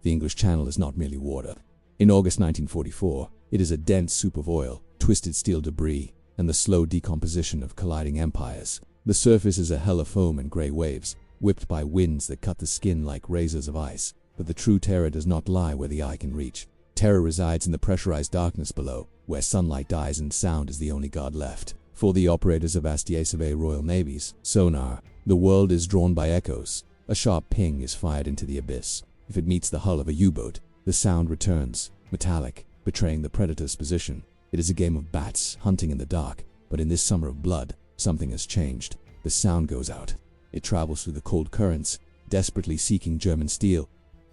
The English Channel is not merely water. In August 1944, it is a dense soup of oil, twisted steel debris, and the slow decomposition of colliding empires. The surface is a hell of foam and gray waves, whipped by winds that cut the skin like razors of ice. But the true terror does not lie where the eye can reach. Terror resides in the pressurized darkness below, where sunlight dies and sound is the only god left. For the operators of ASDIC Royal Navy's sonar, the world is drawn by echoes. A sharp ping is fired into the abyss. If it meets the hull of a U-boat, the sound returns, metallic, betraying the predator's position. It is a game of bats hunting in the dark, but in this summer of blood, something has changed. The sound goes out. It travels through the cold currents, desperately seeking German steel,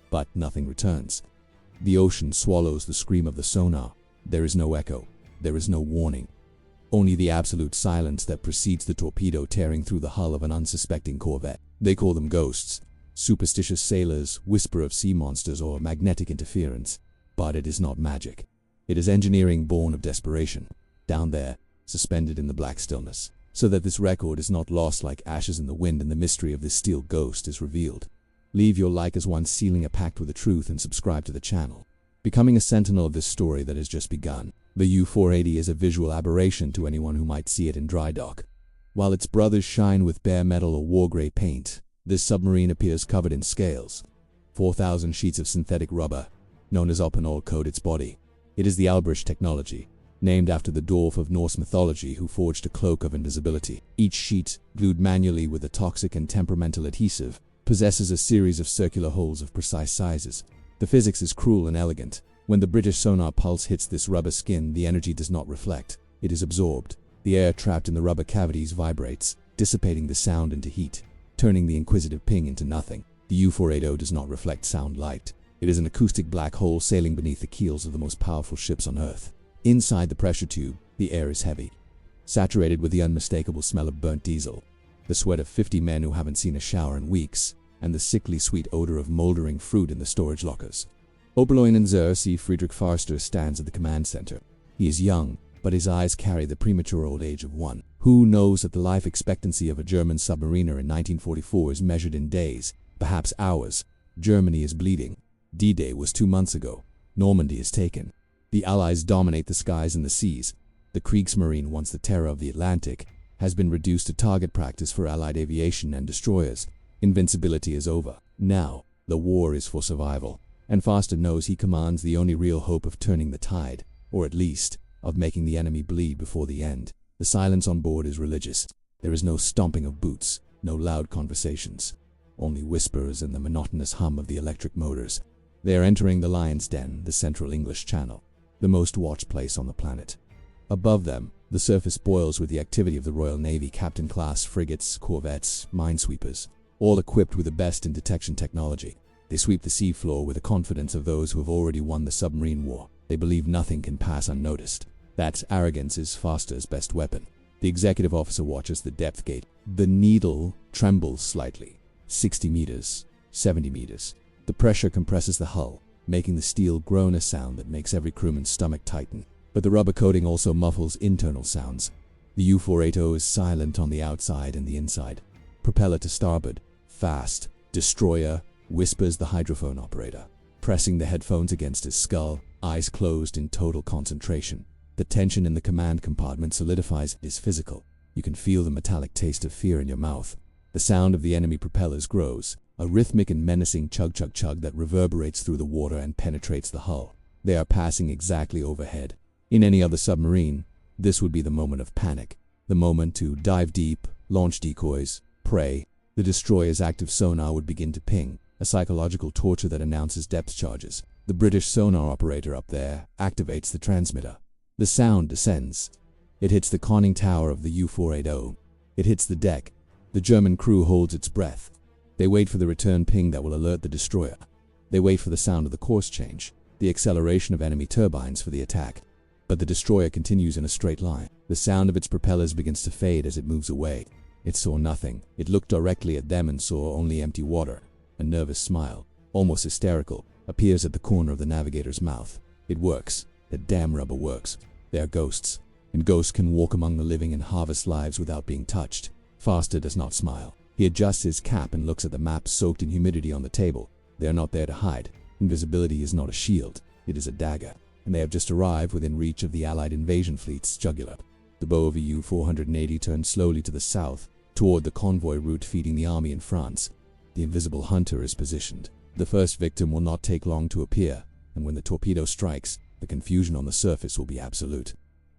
but nothing returns. The ocean swallows the scream of the sonar. There is no echo. There is no warning. Only the absolute silence that precedes the torpedo tearing through the hull of an unsuspecting corvette. They call them ghosts. Superstitious sailors whisper of sea monsters or magnetic interference. But it is not magic. It is engineering born of desperation. Down there, suspended in the black stillness. So that this record is not lost like ashes in the wind and the mystery of this steel ghost is revealed. Leave your like as one sealing a pact with the truth and subscribe to the channel. Becoming a sentinel of this story that has just begun. The U-480 is a visual aberration to anyone who might see it in dry dock. While its brothers shine with bare metal or war-gray paint, this submarine appears covered in scales. 4,000 sheets of synthetic rubber, known as Alpenol, coat its body. It is the Alberich technology, named after the dwarf of Norse mythology who forged a cloak of invisibility. Each sheet, glued manually with a toxic and temperamental adhesive, possesses a series of circular holes of precise sizes. The physics is cruel and elegant. When the British sonar pulse hits this rubber skin, the energy does not reflect. It is absorbed. The air trapped in the rubber cavities vibrates, dissipating the sound into heat, turning the inquisitive ping into nothing. The U-480 does not reflect sound light. It is an acoustic black hole sailing beneath the keels of the most powerful ships on Earth. Inside the pressure tube, the air is heavy, saturated with the unmistakable smell of burnt diesel, the sweat of 50 men who haven't seen a shower in weeks, and the sickly sweet odor of moldering fruit in the storage lockers. Oberleutnant C. Friedrich Forster stands at the command center. He is young, but his eyes carry the premature old age of one. Who knows that the life expectancy of a German submariner in 1944 is measured in days, perhaps hours. Germany is bleeding. D-Day was 2 months ago. Normandy is taken. The Allies dominate the skies and the seas. The Kriegsmarine, once the terror of the Atlantic, has been reduced to target practice for Allied aviation and destroyers. Invincibility is over. Now, the war is for survival. And Forster knows he commands the only real hope of turning the tide, or at least, of making the enemy bleed before the end. The silence on board is religious. There is no stomping of boots, no loud conversations. Only whispers and the monotonous hum of the electric motors. They are entering the Lion's Den, the central English Channel, the most watched place on the planet. Above them, the surface boils with the activity of the Royal Navy captain-class frigates, corvettes, minesweepers, all equipped with the best in detection technology. They sweep the seafloor with the confidence of those who have already won the submarine war. They believe nothing can pass unnoticed. That arrogance is Forster's best weapon. The executive officer watches the depth gate. The needle trembles slightly. 60 meters, 70 meters. The pressure compresses the hull, making the steel groan a sound that makes every crewman's stomach tighten. But the rubber coating also muffles internal sounds. The U-480 is silent on the outside and the inside. Propeller to starboard. Fast. Destroyer, whispers the hydrophone operator, pressing the headphones against his skull, eyes closed in total concentration. The tension in the command compartment solidifies. It is physical. You can feel the metallic taste of fear in your mouth. The sound of the enemy propellers grows, a rhythmic and menacing chug-chug-chug that reverberates through the water and penetrates the hull. They are passing exactly overhead. In any other submarine, this would be the moment of panic, the moment to dive deep, launch decoys, prey. The destroyer's active sonar would begin to ping, a psychological torture that announces depth charges. The British sonar operator up there activates the transmitter. The sound descends. It hits the conning tower of the U-480. It hits the deck. The German crew holds its breath. They wait for the return ping that will alert the destroyer. They wait for the sound of the course change, the acceleration of enemy turbines for the attack. But the destroyer continues in a straight line. The sound of its propellers begins to fade as it moves away. It saw nothing. It looked directly at them and saw only empty water. A nervous smile, almost hysterical, appears at the corner of the navigator's mouth. It works. The damn rubber works. They are ghosts, and ghosts can walk among the living and harvest lives without being touched. Forster does not smile. He adjusts his cap and looks at the maps soaked in humidity on the table. They are not there to hide. Invisibility is not a shield, it is a dagger, and they have just arrived within reach of the Allied invasion fleet's jugular. The bow of a U-480 turns slowly to the south, toward the convoy route feeding the army in France. The invisible hunter is positioned. The first victim will not take long to appear, and when the torpedo strikes, the confusion on the surface will be absolute.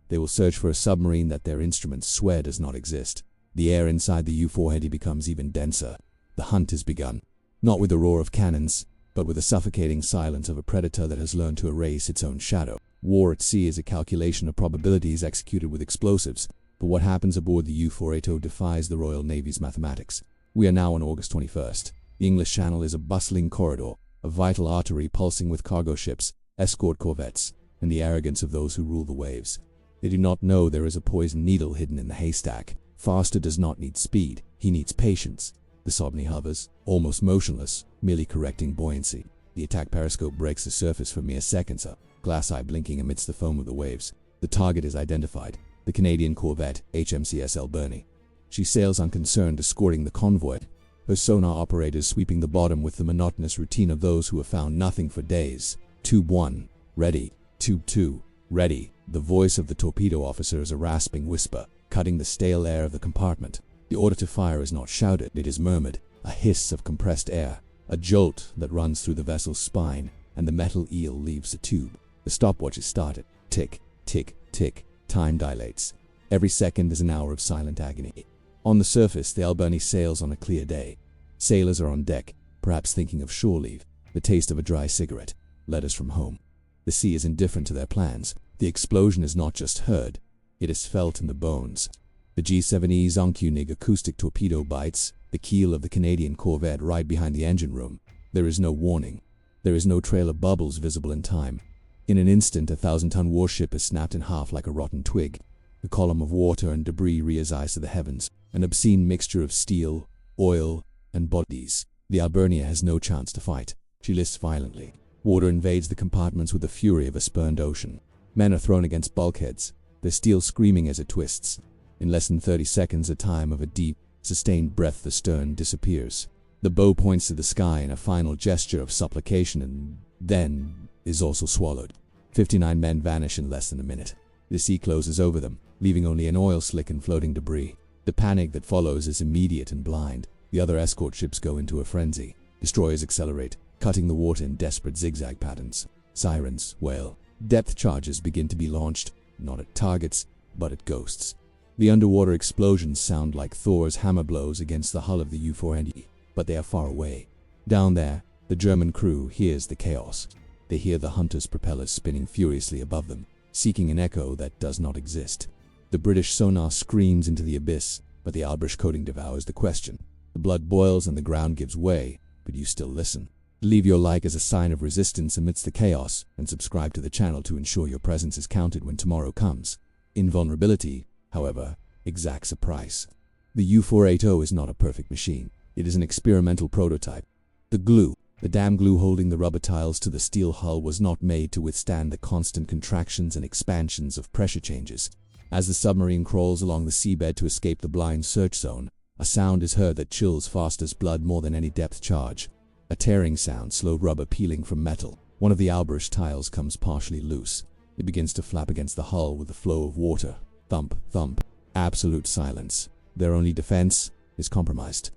They will search for a submarine that their instruments swear does not exist. The air inside the U-480 becomes even denser. The hunt has begun, not with the roar of cannons, but with the suffocating silence of a predator that has learned to erase its own shadow. War at sea is a calculation of probabilities executed with explosives, but what happens aboard the U-480 defies the Royal Navy's mathematics. We are now on August 21st. The English Channel is a bustling corridor, a vital artery pulsing with cargo ships, escort corvettes, and the arrogance of those who rule the waves. They do not know there is a poisoned needle hidden in the haystack. Faster does not need speed, he needs patience. The Submarine hovers, almost motionless, merely correcting buoyancy. The attack periscope breaks the surface for mere seconds, a glass eye blinking amidst the foam of the waves. The target is identified, the Canadian corvette HMCS Alberich. She sails unconcerned, escorting the convoy, her sonar operators sweeping the bottom with the monotonous routine of those who have found nothing for days. Tube 1, ready. Tube 2, ready. The voice of the torpedo officer is a rasping whisper, cutting the stale air of the compartment. The order to fire is not shouted, it is murmured, a hiss of compressed air, a jolt that runs through the vessel's spine, and the metal eel leaves the tube. The stopwatch is started. Tick, tick, tick. Time dilates. Every second is an hour of silent agony. On the surface, the Alberich sails on a clear day. Sailors are on deck, perhaps thinking of shore leave, the taste of a dry cigarette, letters from home. The sea is indifferent to their plans. The explosion is not just heard, it is felt in the bones. The G7E Zonkunig acoustic torpedo bites the keel of the Canadian corvette right behind the engine room. There is no warning. There is no trail of bubbles visible in time. In an instant, a 1,000-ton warship is snapped in half like a rotten twig. The column of water and debris rears eyes to the heavens, an obscene mixture of steel, oil, and bodies. The Alberich has no chance to fight. She lists violently. Water invades the compartments with the fury of a spurned ocean. Men are thrown against bulkheads, their steel screaming as it twists. In less than 30 seconds, a time of a deep, sustained breath, the stern disappears. The bow points to the sky in a final gesture of supplication and then is also swallowed. 59 men vanish in less than a minute. The sea closes over them, leaving only an oil slick and floating debris. The panic that follows is immediate and blind. The other escort ships go into a frenzy. Destroyers accelerate, cutting the water in desperate zigzag patterns. Sirens wail. Depth charges begin to be launched, not at targets, but at ghosts. The underwater explosions sound like Thor's hammer blows against the hull of the U-480, but they are far away. Down there, the German crew hears the chaos. They hear the hunter's propellers spinning furiously above them, seeking an echo that does not exist. The British sonar screams into the abyss, but the Alberich coding devours the question. The blood boils and the ground gives way, but you still listen. Leave your like as a sign of resistance amidst the chaos, and subscribe to the channel to ensure your presence is counted when tomorrow comes. Invulnerability, however, exacts a price. The U-480 is not a perfect machine. It is an experimental prototype. The glue, the damn glue holding the rubber tiles to the steel hull, was not made to withstand the constant contractions and expansions of pressure changes. As the submarine crawls along the seabed to escape the blind search zone, a sound is heard that chills Foster's blood more than any depth charge. A tearing sound, slow rubber peeling from metal. One of the Alberich tiles comes partially loose. It begins to flap against the hull with the flow of water. Thump, thump. Absolute silence. Their only defense is compromised.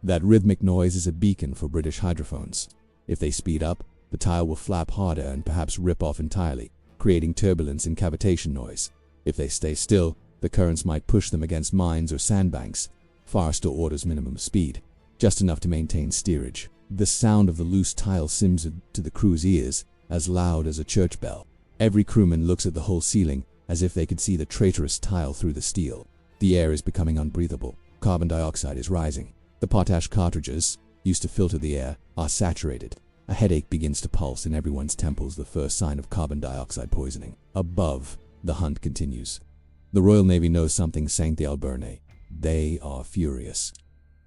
That rhythmic noise is a beacon for British hydrophones. If they speed up, the tile will flap harder and perhaps rip off entirely, creating turbulence and cavitation noise. If they stay still, the currents might push them against mines or sandbanks. Faster orders minimum speed, just enough to maintain steerage. The sound of the loose tile sims to the crew's ears, as loud as a church bell. Every crewman looks at the whole ceiling, as if they could see the traitorous tile through the steel. The air is becoming unbreathable. Carbon dioxide is rising. The potash cartridges, used to filter the air, are saturated. A headache begins to pulse in everyone's temples, the first sign of carbon dioxide poisoning. Above, the hunt continues. The Royal Navy knows something sank the Alberich. They are furious.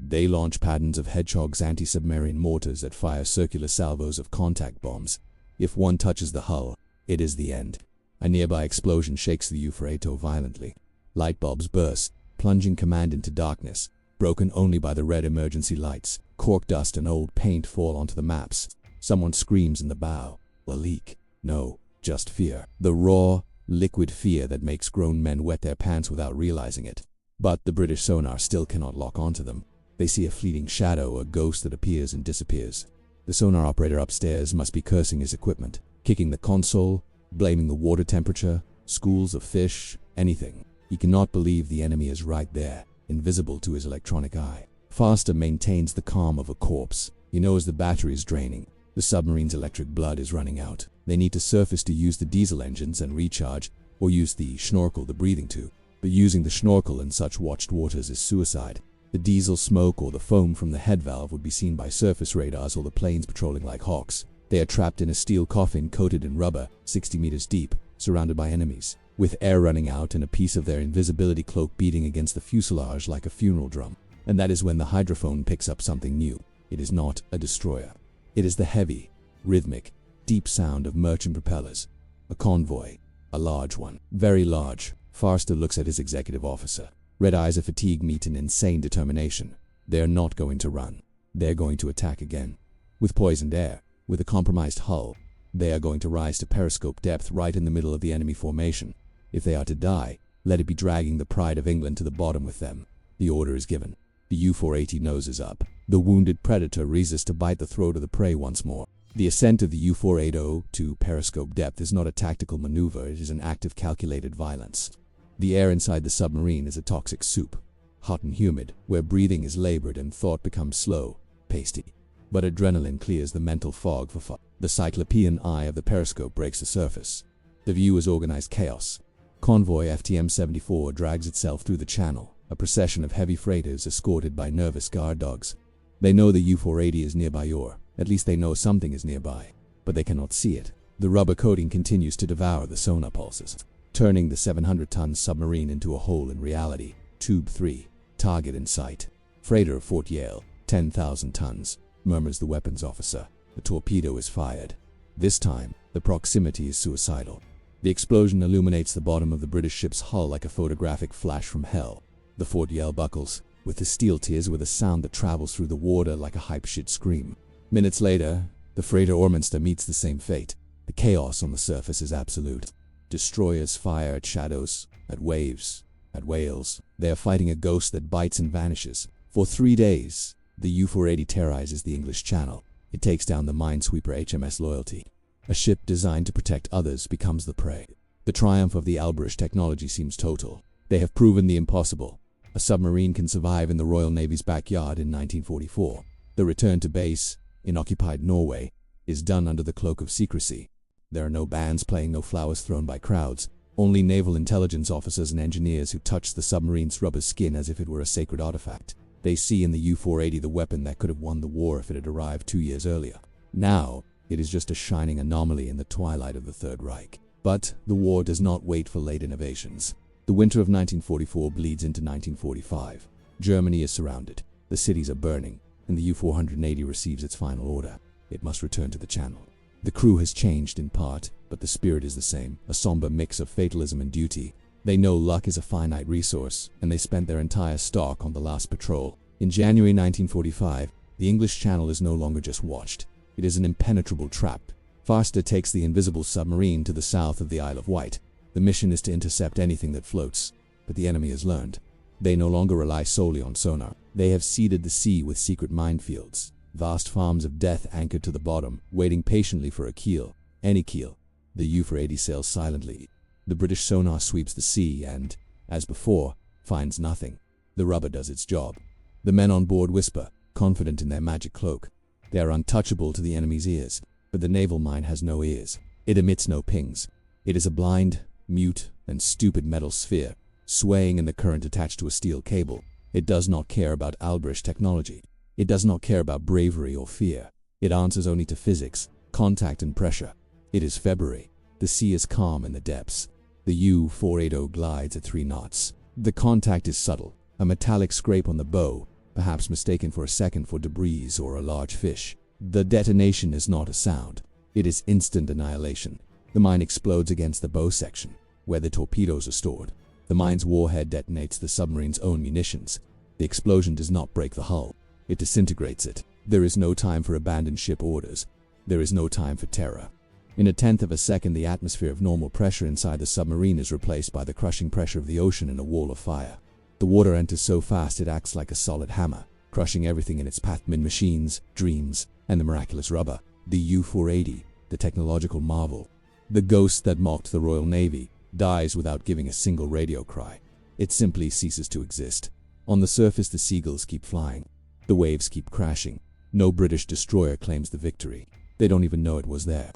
They launch patterns of Hedgehog's anti-submarine mortars that fire circular salvos of contact bombs. If one touches the hull, it is the end. A nearby explosion shakes the U-480 violently. Light bulbs burst, plunging command into darkness, broken only by the red emergency lights. Cork dust and old paint fall onto the maps. Someone screams in the bow. A leak. No, just fear. The raw, liquid fear that makes grown men wet their pants without realizing it. But the British sonar still cannot lock onto them. They see a fleeting shadow, a ghost that appears and disappears. The sonar operator upstairs must be cursing his equipment, kicking the console, blaming the water temperature, schools of fish, anything. He cannot believe the enemy is right there, invisible to his electronic eye. Foster maintains the calm of a corpse. He knows the battery is draining. The submarine's electric blood is running out. They need to surface to use the diesel engines and recharge, or use the schnorkel, the breathing tube. But using the schnorkel in such watched waters is suicide. The diesel smoke or the foam from the head valve would be seen by surface radars or the planes patrolling like hawks. They are trapped in a steel coffin coated in rubber, 60 meters deep, surrounded by enemies, with air running out and a piece of their invisibility cloak beating against the fuselage like a funeral drum. And that is when the hydrophone picks up something new. It is not a destroyer. It is the heavy, rhythmic, deep sound of merchant propellers. A convoy. A large one. Very large. Forster looks at his executive officer. Red eyes of fatigue meet an insane determination. They are not going to run. They are going to attack again. With poisoned air, with a compromised hull, they are going to rise to periscope depth right in the middle of the enemy formation. If they are to die, let it be dragging the pride of England to the bottom with them. The order is given. The U-480 noses up. The wounded predator resists to bite the throat of the prey once more. The ascent of the U-480 to periscope depth is not a tactical maneuver, it is an act of calculated violence. The air inside the submarine is a toxic soup, hot and humid, where breathing is labored and thought becomes slow, pasty. But adrenaline clears the mental fog for fun. The cyclopean eye of the periscope breaks the surface. The view is organized chaos. Convoy FTM-74 drags itself through the channel, a procession of heavy freighters escorted by nervous guard dogs. They know the U-480 is nearby, or at least they know something is nearby, but they cannot see it. The rubber coating continues to devour the sonar pulses, turning the 700-ton submarine into a hole in reality. Tube 3. Target in sight. Freighter of Fort Yale. 10,000 tons, murmurs the weapons officer. The torpedo is fired. This time, the proximity is suicidal. The explosion illuminates the bottom of the British ship's hull like a photographic flash from hell. The Fort Yale buckles, with the steel tiers with a sound that travels through the water like a hype-shit scream. Minutes later, the freighter Orminster meets the same fate. The chaos on the surface is absolute. Destroyers fire at shadows, at waves, at whales. They are fighting a ghost that bites and vanishes. For 3 days, the U-480 terrorizes the English Channel. It takes down the minesweeper HMS Loyalty. A ship designed to protect others becomes the prey. The triumph of the Alberich technology seems total. They have proven the impossible. A submarine can survive in the Royal Navy's backyard in 1944. The return to base, in occupied Norway, is done under the cloak of secrecy. There are no bands playing, no flowers thrown by crowds. Only naval intelligence officers and engineers who touch the submarine's rubber skin as if it were a sacred artifact. They see in the U-480 the weapon that could have won the war if it had arrived 2 years earlier. Now, it is just a shining anomaly in the twilight of the Third Reich. But the war does not wait for late innovations. The winter of 1944 bleeds into 1945. Germany is surrounded. The cities are burning, and the U-480 receives its final order. It must return to the Channel. The crew has changed in part, but the spirit is the same, a somber mix of fatalism and duty. They know luck is a finite resource, and they spent their entire stock on the last patrol. In January 1945, the English Channel is no longer just watched. It is an impenetrable trap. Forster takes the invisible submarine to the south of the Isle of Wight. The mission is to intercept anything that floats, but the enemy has learned. They no longer rely solely on sonar. They have seeded the sea with secret minefields, vast farms of death anchored to the bottom, waiting patiently for a keel. Any keel. The U-480 sails silently. The British sonar sweeps the sea and, as before, finds nothing. The rubber does its job. The men on board whisper, confident in their magic cloak. They are untouchable to the enemy's ears, but the naval mine has no ears. It emits no pings. It is a blind, mute, and stupid metal sphere, swaying in the current attached to a steel cable. It does not care about Alberich technology. It does not care about bravery or fear. It answers only to physics, contact, and pressure. It is February. The sea is calm in the depths. The U-480 glides at 3 knots. The contact is subtle, a metallic scrape on the bow, perhaps mistaken for a second for debris or a large fish. The detonation is not a sound. It is instant annihilation. The mine explodes against the bow section, where the torpedoes are stored. The mine's warhead detonates the submarine's own munitions. The explosion does not break the hull. It disintegrates it. There is no time for abandoned ship orders. There is no time for terror. In a tenth of a second, the atmosphere of normal pressure inside the submarine is replaced by the crushing pressure of the ocean in a wall of fire. The water enters so fast it acts like a solid hammer, crushing everything in its path: machines, dreams, and the miraculous rubber. The U-480, the technological marvel, the ghost that mocked the Royal Navy, dies without giving a single radio cry. It simply ceases to exist. On the surface, the seagulls keep flying. The waves keep crashing. No British destroyer claims the victory. They don't even know it was there.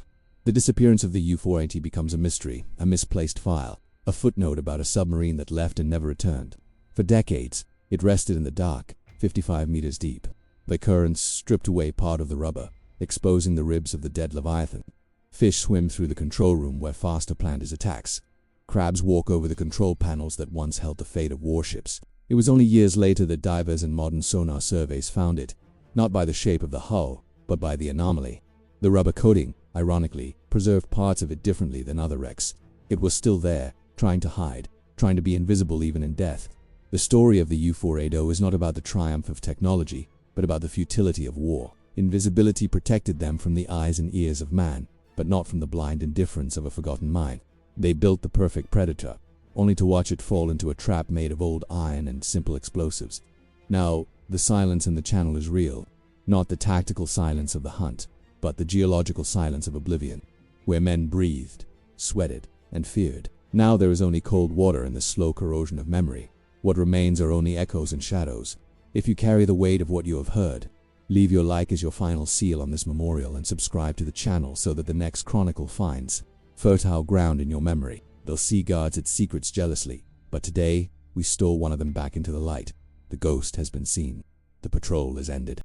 The disappearance of the U-480 becomes a mystery, a misplaced file, a footnote about a submarine that left and never returned. For decades, it rested in the dark, 55 meters deep. The currents stripped away part of the rubber, exposing the ribs of the dead Leviathan. Fish swim through the control room where faster planned his attacks. Crabs walk over the control panels that once held the fate of warships. It was only years later that divers and modern sonar surveys found it, not by the shape of the hull, but by the anomaly. The rubber coating, ironically, preserved parts of it differently than other wrecks. It was still there, trying to hide, trying to be invisible even in death. The story of the U-480 is not about the triumph of technology, but about the futility of war. Invisibility protected them from the eyes and ears of man, but not from the blind indifference of a forgotten mind. They built the perfect predator, only to watch it fall into a trap made of old iron and simple explosives. Now, the silence in the channel is real, not the tactical silence of the hunt, but the geological silence of oblivion, where men breathed, sweated, and feared. Now there is only cold water and the slow corrosion of memory. What remains are only echoes and shadows. If you carry the weight of what you have heard, leave your like as your final seal on this memorial and subscribe to the channel so that the next chronicle finds fertile ground in your memory. The sea guards its secrets jealously, but today we stole one of them back into the light. The ghost has been seen. The patrol is ended.